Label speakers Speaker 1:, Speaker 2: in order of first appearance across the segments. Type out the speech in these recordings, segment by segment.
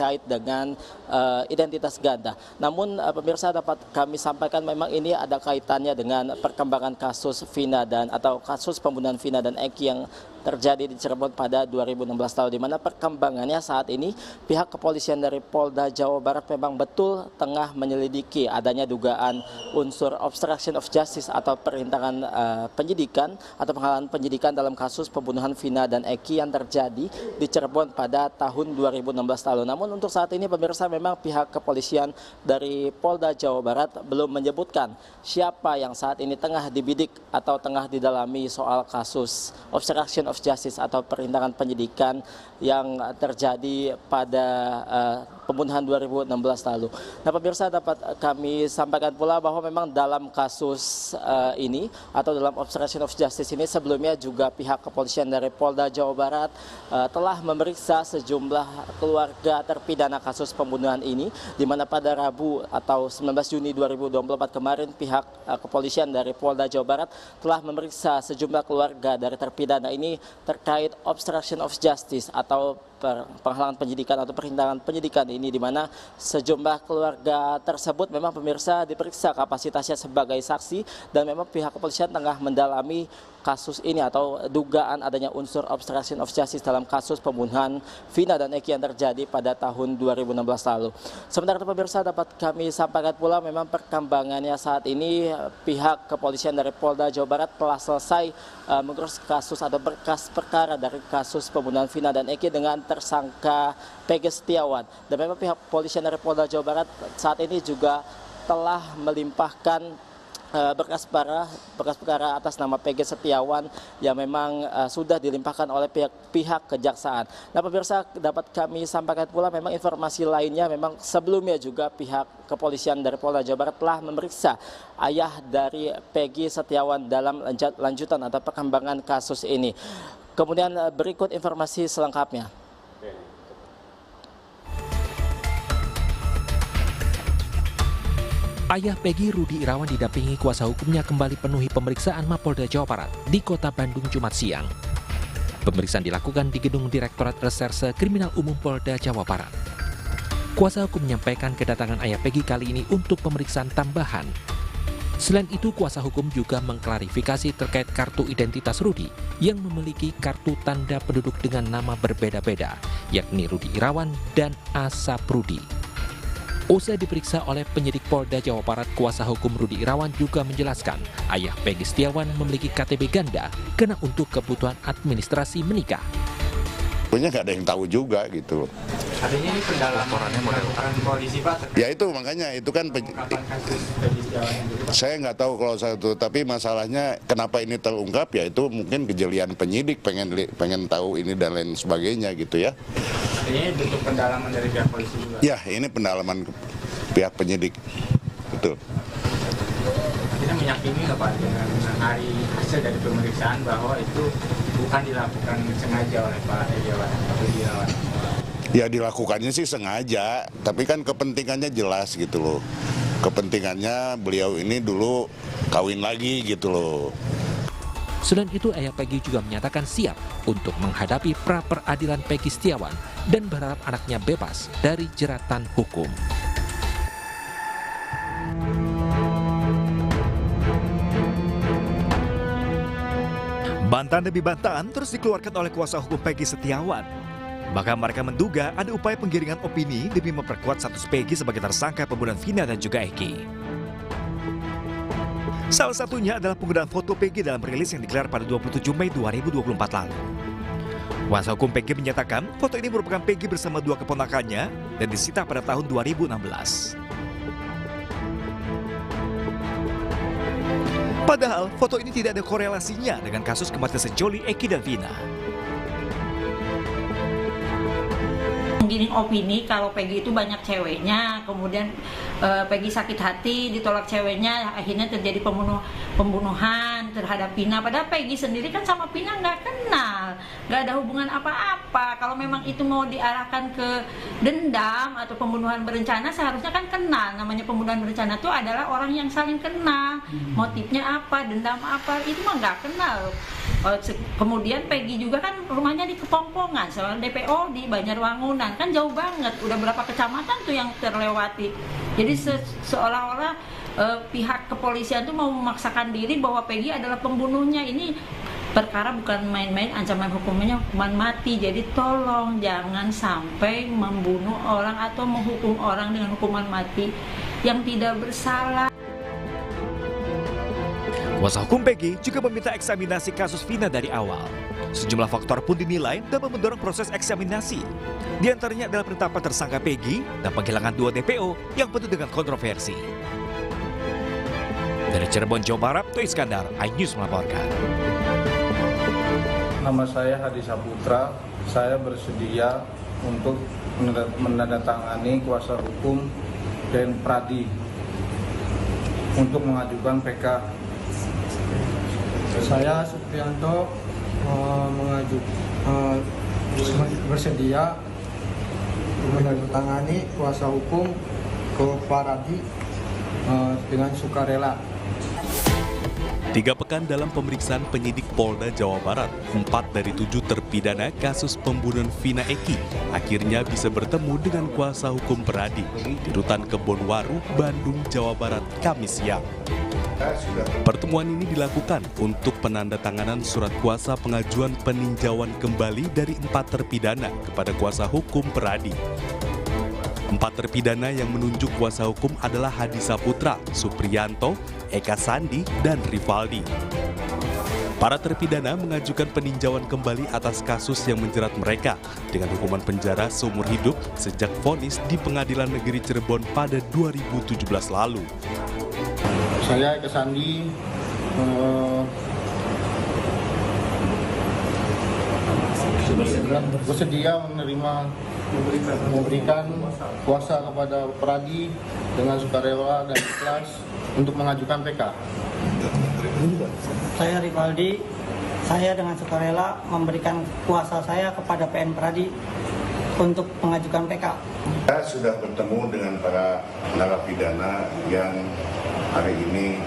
Speaker 1: terkait dengan identitas ganda. Namun pemirsa dapat kami sampaikan memang ini ada kaitannya dengan perkembangan kasus Vina atau kasus pembunuhan Vina dan Eki yang terjadi di Cirebon pada 2016 lalu, di mana perkembangannya saat ini pihak kepolisian dari Polda Jawa Barat memang betul tengah menyelidiki adanya dugaan unsur obstruction of justice atau perintangan penyidikan atau penghalangan penyidikan dalam kasus pembunuhan Vina dan Eki yang terjadi di Cirebon pada tahun 2016 lalu. Namun untuk saat ini pemirsa memang pihak kepolisian dari Polda Jawa Barat belum menyebutkan siapa yang saat ini tengah dibidik atau tengah didalami soal kasus obstruction of justice atau perintangan penyidikan yang terjadi pada pembunuhan 2016 lalu. Nah pemirsa dapat kami sampaikan pula bahwa memang dalam kasus ini atau dalam obstruction of justice ini sebelumnya juga pihak kepolisian dari Polda Jawa Barat telah memeriksa sejumlah keluarga terpidana kasus pembunuhan ini, di mana pada Rabu atau 19 Juni 2024 kemarin pihak kepolisian dari Polda Jawa Barat telah memeriksa sejumlah keluarga dari terpidana ini terkait obstruction of justice atau penghalangan penyidikan atau perintangan penyidikan ini, di mana sejumlah keluarga tersebut memang pemirsa diperiksa kapasitasnya sebagai saksi dan memang pihak kepolisian tengah mendalami kasus ini atau dugaan adanya unsur obstruction of justice dalam kasus pembunuhan Vina dan Eki yang terjadi pada tahun 2016 lalu. Sementara itu pemirsa dapat kami sampaikan pula memang perkembangannya saat ini pihak kepolisian dari Polda Jawa Barat telah selesai mengurus kasus atau berkas perkara dari kasus pembunuhan Vina dan Eki dengan tersangka Peggy Setiawan. Dan memang pihak kepolisian dari Polda Jawa Barat saat ini juga telah melimpahkan berkas perkara atas nama Peggy Setiawan yang memang sudah dilimpahkan oleh pihak kejaksaan. Nah pemirsa dapat kami sampaikan pula memang informasi lainnya, memang sebelumnya juga pihak kepolisian dari Polda Jawa Barat telah memeriksa ayah dari Peggy Setiawan dalam lanjutan atau perkembangan kasus ini. Kemudian berikut informasi selengkapnya.
Speaker 2: Ayah Peggy, Rudi Irawan, didampingi kuasa hukumnya kembali penuhi pemeriksaan Mapolda Jawa Barat di Kota Bandung Jumat siang. Pemeriksaan dilakukan di Gedung Direktorat Reserse Kriminal Umum Polda Jawa Barat. Kuasa hukum menyampaikan kedatangan ayah Peggy kali ini untuk pemeriksaan tambahan. Selain itu, kuasa hukum juga mengklarifikasi terkait kartu identitas Rudi yang memiliki kartu tanda penduduk dengan nama berbeda-beda, yakni Rudi Irawan dan Asap Rudi. Usai diperiksa oleh penyidik Polda Jawa Barat, kuasa hukum Rudi Irawan juga menjelaskan ayah Peggy Setiawan memiliki KTP ganda karena untuk kebutuhan administrasi menikah.
Speaker 3: Sebenarnya nggak ada yang tahu juga gitu.
Speaker 4: Artinya ini pendalaman polisi Pak?
Speaker 3: Ya itu makanya itu kan saya nggak tahu kalau satu, tapi masalahnya kenapa ini terungkap ya itu mungkin kejelian penyidik pengen tahu ini dan lain sebagainya gitu ya.
Speaker 4: Ini bentuk pendalaman dari pihak polisi juga?
Speaker 3: Ya ini pendalaman pihak penyidik, betul.
Speaker 4: Kita meyakini nggak Pak dengan hari hasil dari pemeriksaan bahwa itu bukan dilakukan sengaja oleh Pak Irawan?
Speaker 3: Ya dilakukannya sih sengaja, tapi kan kepentingannya jelas gitu loh. Kepentingannya beliau ini dulu kawin lagi gitu loh.
Speaker 2: Selain itu, ayah Peggy juga menyatakan siap untuk menghadapi pra-peradilan Peggy Setiawan dan berharap anaknya bebas dari jeratan hukum.
Speaker 5: Bantahan demi bantahan terus dikeluarkan oleh kuasa hukum Peggy Setiawan. Bahkan mereka menduga ada upaya penggiringan opini demi memperkuat status Peggy sebagai tersangka pembunuhan Vina dan juga Eki. Salah satunya adalah penggunaan foto Peggy dalam rilis yang digelar pada 27 Mei 2024 lalu. Kuasa hukum Peggy menyatakan foto ini merupakan Peggy bersama dua keponakannya dan disita pada tahun 2016. Padahal foto ini tidak ada korelasinya dengan kasus kematian sejoli Eki dan Vina.
Speaker 6: Menggiring opini kalau Peggy itu banyak ceweknya, kemudian Peggy sakit hati, ditolak ceweknya, akhirnya terjadi pembunuhan terhadap Vina. Padahal Peggy sendiri kan sama Vina nggak kenal, nggak ada hubungan apa-apa. Kalau memang itu mau diarahkan ke dendam atau pembunuhan berencana, seharusnya kan kenal. Namanya pembunuhan berencana itu adalah orang yang saling kenal. Motifnya apa, dendam apa, itu mah nggak kenal. Kemudian Peggy juga kan rumahnya di Kepongpongan, soal DPO di Banjarwangunan, kan jauh banget, udah berapa kecamatan tuh yang terlewati. Jadi seolah-olah pihak kepolisian tuh mau memaksakan diri bahwa Peggy adalah pembunuhnya. Ini perkara bukan main-main, ancaman hukumnya hukuman mati. Jadi tolong jangan sampai membunuh orang atau menghukum orang dengan hukuman mati yang tidak bersalah.
Speaker 5: Kuasa hukum Peggy juga meminta eksaminasi kasus Vina dari awal. Sejumlah faktor pun dinilai dapat mendorong proses eksaminasi. Di antaranya adalah penetapan tersangka Peggy dan penghilangan 2 DPO yang penuh dengan kontroversi. Dari Cirebon, Jawa Barat, Toh Iskandar, iNews melaporkan.
Speaker 7: Nama saya Hadi Saputra, saya bersedia untuk menandatangani kuasa hukum dan Pradi untuk mengajukan PK.
Speaker 8: Saya Supriyanto bersedia menandatangani kuasa hukum ke Pradi dengan sukarela.
Speaker 9: 3 pekan dalam pemeriksaan penyidik Polda Jawa Barat, 4 dari 7 terpidana kasus pembunuhan Vina Eki akhirnya bisa bertemu dengan kuasa hukum Pradi di Rutan Kebonwaru, Bandung, Jawa Barat, Kamis siang. Pertemuan ini dilakukan untuk penandatanganan surat kuasa pengajuan peninjauan kembali dari 4 terpidana kepada kuasa hukum Pradi. 4 terpidana yang menunjuk kuasa hukum adalah Hadi Saputra, Supriyanto, Eka Sandi, dan Rivaldi. Para terpidana mengajukan peninjauan kembali atas kasus yang menjerat mereka dengan hukuman penjara seumur hidup sejak vonis di Pengadilan Negeri Cirebon pada 2017 lalu.
Speaker 8: Saya Eka Sandi bersedia memberikan kuasa kepada Pradi dengan sukarela dan ikhlas untuk mengajukan PK.
Speaker 10: Saya Rivaldi, saya dengan sukarela memberikan kuasa saya kepada PN Pradi untuk mengajukan PK.
Speaker 3: Saya sudah bertemu dengan para narapidana yang hari ini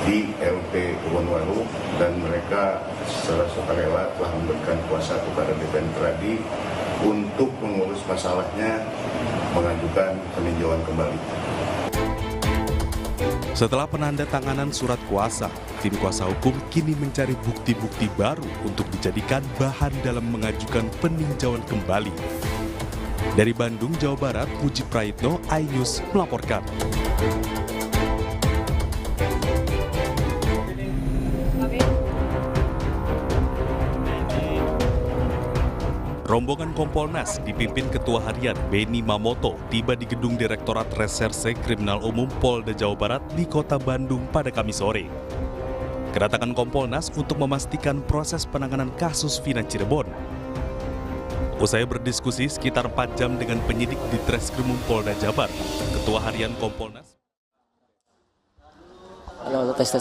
Speaker 3: di LP Kebonwaru dan mereka secara sukarela telah memberikan kuasa kepada DPN Pradi untuk mengurus masalahnya, mengajukan peninjauan kembali.
Speaker 9: Setelah penandatanganan surat kuasa, tim kuasa hukum kini mencari bukti-bukti baru untuk dijadikan bahan dalam mengajukan peninjauan kembali. Dari Bandung, Jawa Barat, Puji Praitno, iNews melaporkan. Rombongan Kompolnas dipimpin Ketua Harian Beni Mamoto tiba di Gedung Direktorat Reserse Kriminal Umum Polda Jawa Barat di Kota Bandung pada Kamis sore. Kedatangan Kompolnas untuk memastikan proses penanganan kasus Vina Cirebon. Usai berdiskusi sekitar 4 jam dengan penyidik di Treskrimum Polda Jabar, Ketua Harian Kompolnas.
Speaker 1: Halo, tes.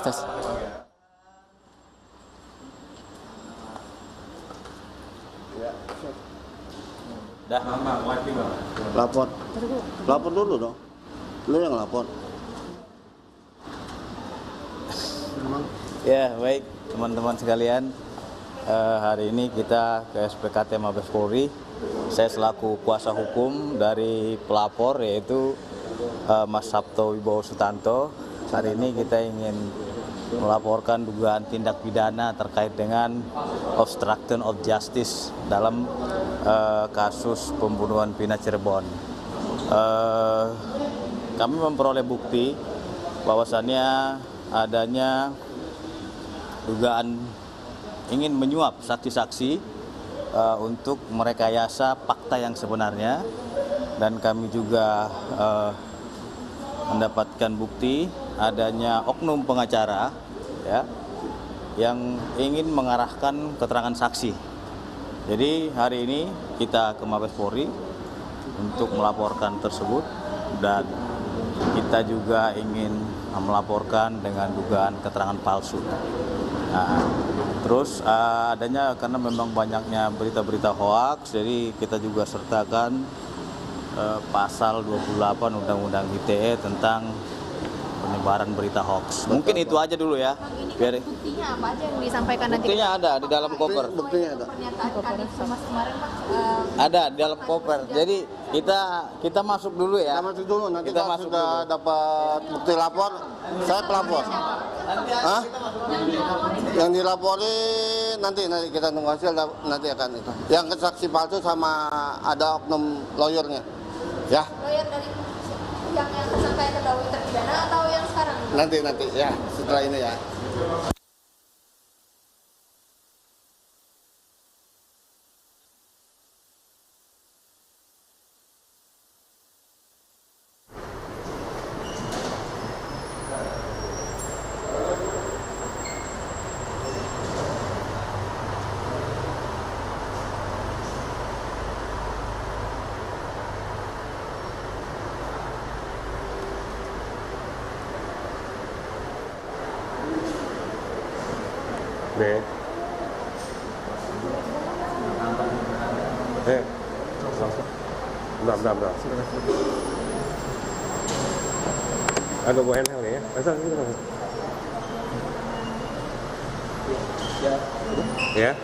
Speaker 11: Dah. Lapor dulu dong. Lu yang lapor.
Speaker 12: Ya, baik teman-teman sekalian. Hari ini kita ke SPKT Mabes Polri. Saya selaku kuasa hukum dari pelapor yaitu Mas Sabto Wibowo Sutanto. Hari ini kita ingin melaporkan dugaan tindak pidana terkait dengan obstruction of justice dalam kasus pembunuhan Vina Cirebon. Kami memperoleh bukti bahwasannya adanya dugaan ingin menyuap saksi-saksi untuk merekayasa fakta yang sebenarnya, dan kami juga mendapatkan bukti adanya oknum pengacara ya yang ingin mengarahkan keterangan saksi. Jadi hari ini kita ke Mabes Polri untuk melaporkan tersebut, dan kita juga ingin melaporkan dengan dugaan keterangan palsu. Nah, terus adanya karena memang banyaknya berita-berita hoaks, jadi kita juga sertakan pasal 28 Undang-Undang ITE tentang penyebaran berita hoax. Mungkin itu aja dulu ya. Biar
Speaker 13: Buktinya apa aja yang disampaikan nanti?
Speaker 12: buktinya ada di dalam koper.
Speaker 11: Buktinya ada.
Speaker 13: Pernyataan Kadif Humas kemarin Pak.
Speaker 12: Ada di dalam koper. Jadi kita masuk dulu ya.
Speaker 11: Kita masuk dulu, nanti
Speaker 12: Kita
Speaker 11: kalau
Speaker 12: masuk
Speaker 11: sudah
Speaker 12: dulu.
Speaker 11: dapat bukti lapor, saya pelapor. Hah? Yang dilapori nanti kita tunggu hasil, nanti akan itu. Yang saksi palsu sama ada oknum lawyernya. Ya.
Speaker 13: Lawyer dari yang tersangka yang terdahulu terpidana atau yang sekarang?
Speaker 11: Nanti ya, setelah ini ya.
Speaker 14: 네. 네. Bentar. Ada bawa handheld ya? Asal gitu. Ya.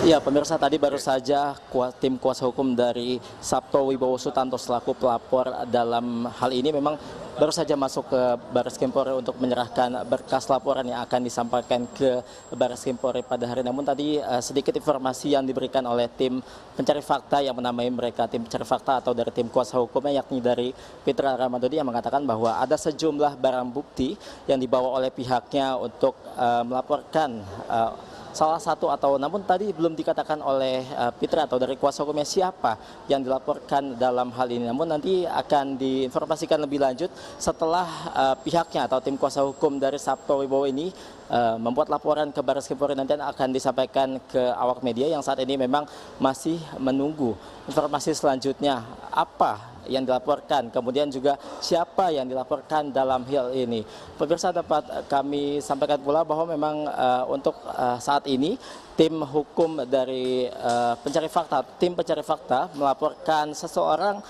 Speaker 1: Ya pemirsa, tadi baru saja tim kuasa hukum dari Sabto Wibowo Sutanto selaku pelapor dalam hal ini memang baru saja masuk ke Baris Krim Polri untuk menyerahkan berkas laporan yang akan disampaikan ke Baris Krim Polri pada hari. Namun tadi sedikit informasi yang diberikan oleh tim pencari fakta yang menamai mereka tim pencari fakta atau dari tim kuasa hukumnya, yakni dari Fitra Ramadodi, yang mengatakan bahwa ada sejumlah barang bukti yang dibawa oleh pihaknya untuk melaporkan salah satu atau namun tadi belum dikatakan oleh Fitra atau dari kuasa hukumnya siapa yang dilaporkan dalam hal ini. Namun nanti akan diinformasikan lebih lanjut setelah pihaknya atau tim kuasa hukum dari Sabto Wibowo ini membuat laporan ke Baris Krim Polri. Nanti akan disampaikan ke awak media yang saat ini memang masih menunggu informasi selanjutnya apa yang dilaporkan, kemudian juga siapa yang dilaporkan dalam hal ini. Pemirsa, dapat kami sampaikan pula bahwa memang untuk saat ini tim hukum dari tim pencari fakta melaporkan seseorang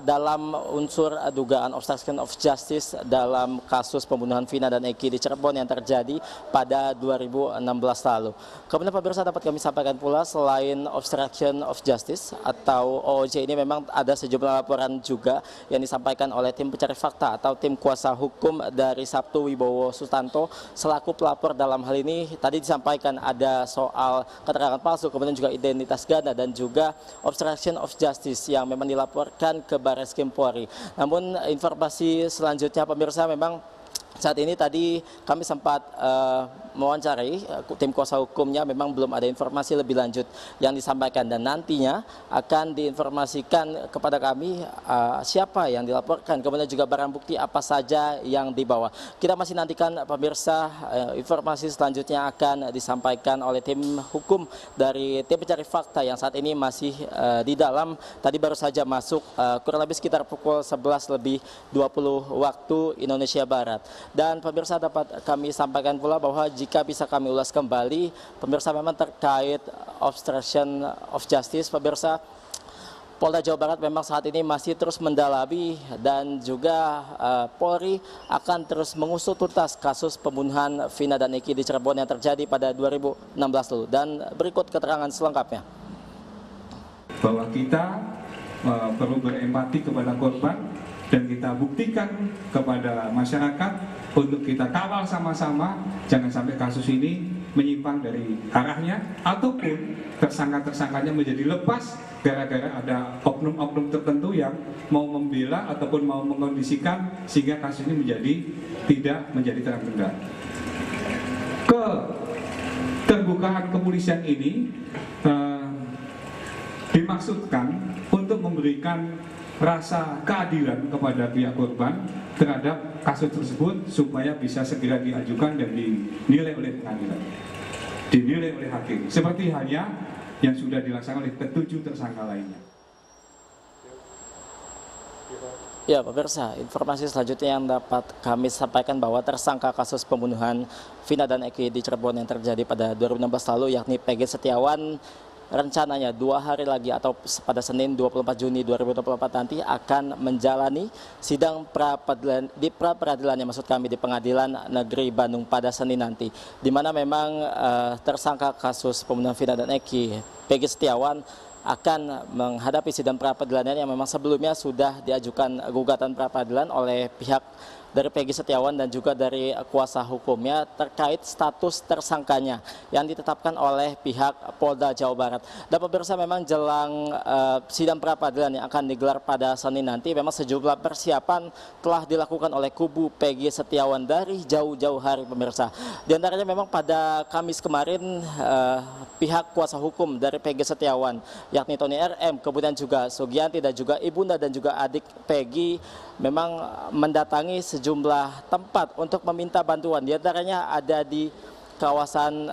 Speaker 1: dalam unsur dugaan obstruction of justice dalam kasus pembunuhan Vina dan Eki di Cirebon yang terjadi pada 2016 lalu. Kemudian pemirsa, dapat kami sampaikan pula selain obstruction of justice atau OOJ ini memang ada sejumlah laporan juga yang disampaikan oleh tim pencari fakta atau tim kuasa hukum dari Sabto Wibowo Sutanto selaku pelapor dalam hal ini. Tadi disampaikan ada soal keterangan palsu, kemudian juga identitas ganda dan juga obstruction of justice yang memang dilaporkan ke Baris Krim Polri. Namun informasi selanjutnya pemirsa, memang saat ini tadi kami sempat mewawancarai tim kuasa hukumnya, memang belum ada informasi lebih lanjut yang disampaikan dan nantinya akan diinformasikan kepada kami siapa yang dilaporkan, kemudian juga barang bukti apa saja yang dibawa. Kita masih nantikan pemirsa, informasi selanjutnya akan disampaikan oleh tim hukum dari tim pencari fakta yang saat ini masih di dalam, tadi baru saja masuk kurang lebih sekitar pukul 11:20 waktu Indonesia Barat. Dan pemirsa, dapat kami sampaikan pula bahwa jika bisa kami ulas kembali, pemirsa, memang terkait obstruction of justice, pemirsa, Polda Jawa Barat memang saat ini masih terus mendalami dan juga Polri akan terus mengusut tuntas kasus pembunuhan Vina dan Eki di Cirebon yang terjadi pada 2016 lalu. Dan berikut keterangan selengkapnya.
Speaker 15: Bahwa kita perlu berempati kepada korban dan kita buktikan kepada masyarakat untuk kita kawal sama-sama, jangan sampai kasus ini menyimpang dari arahnya ataupun tersangka-tersangkanya menjadi lepas gara-gara ada oknum-oknum tertentu yang mau membela ataupun mau mengkondisikan sehingga kasus ini tidak menjadi terang-benderang. Keterbukaan kepolisian ini dimaksudkan untuk memberikan rasa keadilan kepada pihak korban terhadap kasus tersebut supaya bisa segera diajukan dan dinilai oleh pengadilan, dinilai oleh hakim, seperti halnya yang sudah dilaksanakan oleh ketujuh tersangka lainnya.
Speaker 1: Ya pemirsa, informasi selanjutnya yang dapat kami sampaikan bahwa tersangka kasus pembunuhan Vina dan Eki di Cirebon yang terjadi pada 2016 lalu, yakni Peggy Setiawan, rencananya 2 hari lagi atau pada Senin 24 Juni 2024 nanti akan menjalani sidang pra-peradilan di pra-peradilannya, maksud kami di Pengadilan Negeri Bandung pada Senin nanti, di mana memang tersangka kasus pembunuhan Vina dan Eki, Peggy Setiawan, akan menghadapi sidang pra-peradilan yang memang sebelumnya sudah diajukan gugatan pra-peradilan oleh pihak dari Peggy Setiawan dan juga dari kuasa hukumnya terkait status tersangkanya yang ditetapkan oleh pihak Polda Jawa Barat. Dan pemirsa, memang jelang sidang pra-peradilan yang akan digelar pada Senin nanti, memang sejumlah persiapan telah dilakukan oleh kubu Peggy Setiawan dari jauh-jauh hari, pemirsa. Di antaranya memang pada Kamis kemarin pihak kuasa hukum dari Peggy Setiawan, yakni Tony RM, kemudian juga Sugianti dan juga ibunda dan juga adik Peggy, memang mendatangi sejumlah tempat untuk meminta bantuan. Di antaranya ada di kawasan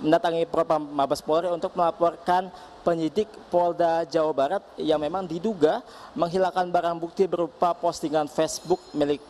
Speaker 1: mendatangi Propam Mabes Polri untuk melaporkan penyidik Polda Jawa Barat yang memang diduga menghilangkan barang bukti berupa postingan Facebook milik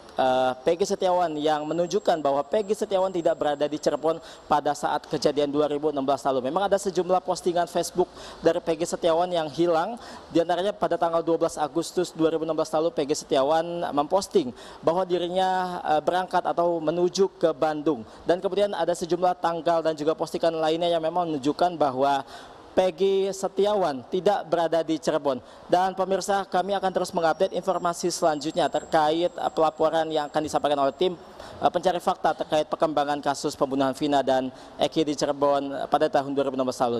Speaker 1: Peggy Setiawan yang menunjukkan bahwa Peggy Setiawan tidak berada di Cirebon pada saat kejadian 2016 lalu. Memang ada sejumlah postingan Facebook dari Peggy Setiawan yang hilang. Di antaranya pada tanggal 12 Agustus 2016 lalu Peggy Setiawan memposting bahwa dirinya berangkat atau menuju ke Bandung. Dan kemudian ada sejumlah tanggal dan juga postingan lainnya yang memang menunjukkan bahwa Peggy Setiawan tidak berada di Cirebon. Dan pemirsa, kami akan terus mengupdate informasi selanjutnya terkait pelaporan yang akan disampaikan oleh tim pencari fakta terkait perkembangan kasus pembunuhan Vina dan Eki di Cirebon pada tahun 2016 lalu.